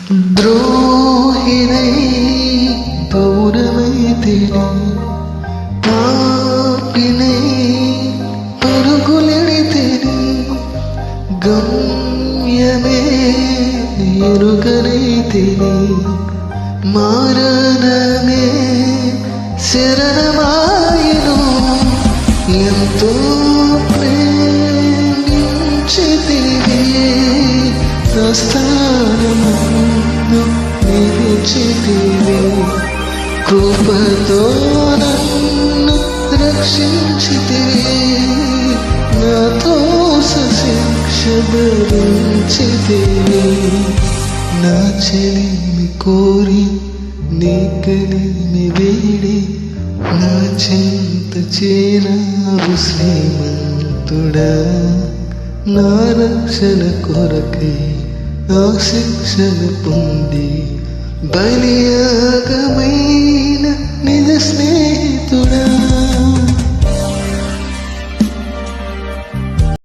ద్రోహిణై పౌరమైతిని, పాపినై పరుగులెడితిని, గమ్యమే ఎరుగనైతిని, మారణమే శరణమాయను. ఎంతో ప్రేమించితివి, నా స్థానమును నిలిచితివి, కృపతో నన్ను రక్షించితివి, నాతో శిక్ష భరించితివి. నా చెలిమి కోరి నీ కలిమి వేడి, నా చింత చేరావు శ్రీమంతుడా. నా రక్షణ కొరకై ఆ శిక్షను పొంది బలియాగమై